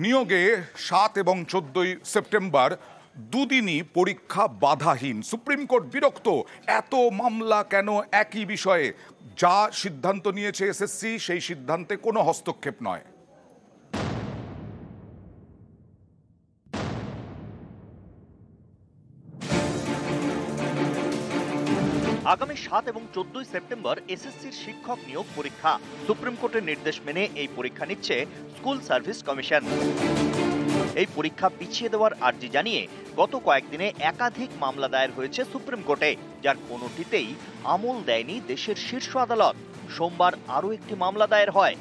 নিয়োগে ৭ এবং ১৪ সেপ্টেম্বর দুদিনই পরীক্ষা বাধাহীন। সুপ্রিম কোর্ট বিরক্ত, এত মামলা কেন একই বিষয়ে? যা সিদ্ধান্ত নিয়েছে এসএসসি সেই সিদ্ধান্তে কোনো হস্তক্ষেপ নয়। আগামী ৭ এবং ১৪ সেপ্টেম্বর এসএসসির শিক্ষক নিয়োগ পরীক্ষা। সুপ্রিম কোর্টের নির্দেশ মেনে এই পরীক্ষা নিচ্ছে স্কুল সার্ভিস কমিশন। এই পরীক্ষা পিছিয়ে দেওয়ার আর্জি জানিয়ে গত কয়েকদিনে একাধিক মামলা দায়ের হয়েছে সুপ্রিম কোর্টে, যার কোনোটিতেই আমল দেয়নি দেশের শীর্ষ আদালত। সোমবার আরও একটি মামলা দায়ের হয়।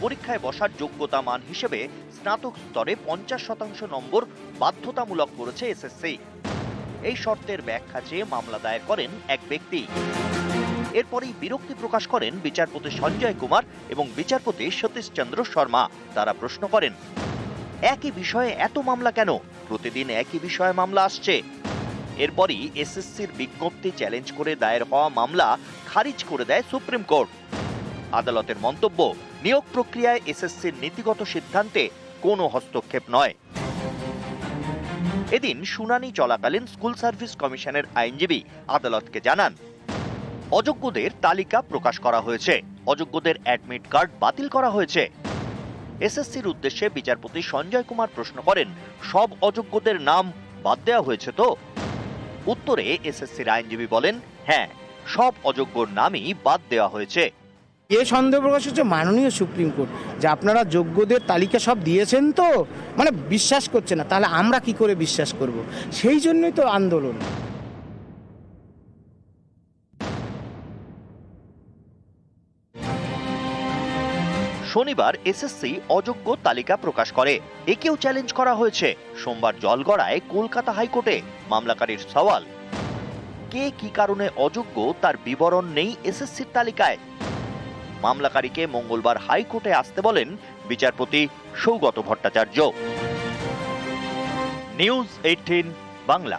পরীক্ষায় বসার যোগ্যতা মান হিসেবে স্নাতক স্তরে ৫০% নম্বর বাধ্যতামূলক করেছে এসএসসি। এই শর্তের ব্যাখ্যা চেয়ে মামলা দায়ের করেন এক ব্যক্তি। এরপরই বিরক্তি প্রকাশ করেন বিচারপতি সঞ্জয় কুমার এবং বিচারপতি সতীশ চন্দ্র শর্মা। তারা প্রশ্ন করেন, একই বিষয়ে এত মামলা কেন? প্রতিদিন একই বিষয়ে মামলা আসছে। এরপরই এসএসসির বিজ্ঞপ্তি চ্যালেঞ্জ করে দায়ের হওয়া মামলা খারিজ করে দেয় সুপ্রিম কোর্ট। আদালতের মন্তব্য, নিয়োগ প্রক্রিয়ায় এসএসসির নীতিগত সিদ্ধান্তে কোনো হস্তক্ষেপ নয়। এদিন শুনানি চলাকালীন স্কুল সার্ভিস কমিশনের আইনজীবী আদালতকে জানান, অযোগ্যদের তালিকা প্রকাশ করা হয়েছে, অযোগ্যদের অ্যাডমিট কার্ড বাতিল করা হয়েছে। এসএসসির উদ্দেশ্যে বিচারপতি সঞ্জয় কুমার প্রশ্ন করেন, সব অযোগ্যদের নাম বাদ দেওয়া হয়েছে তো? উত্তরে এসএসসির আইনজীবী বলেন, হ্যাঁ, সব অযোগ্যর নামই বাদ দেওয়া হয়েছে। এ সন্দেহ প্রকাশ হচ্ছে মাননীয় সুপ্রিম কোর্ট যে আপনারা যোগ্যদের তালিকা সব দিয়েছেন তো, মানে বিশ্বাস করছে না, তাহলে আমরা কি করে বিশ্বাস করব? সেই জন্যই তো আন্দোলন। শনিবার এসএসসি অযোগ্য তালিকা প্রকাশ করে। একেও চ্যালেঞ্জ করা হয়েছে। সোমবার জলগড়ায় কলকাতা হাইকোর্টে মামলাকারীর সওয়াল, কে কি কারণে অযোগ্য তার বিবরণ নেই এসএসসির তালিকায়। মামলাকারীকে মঙ্গলবার হাইকোর্টে আসতে বলেন বিচারপতি সৌগত ভট্টাচার্য। নিউজ 18 বাংলা।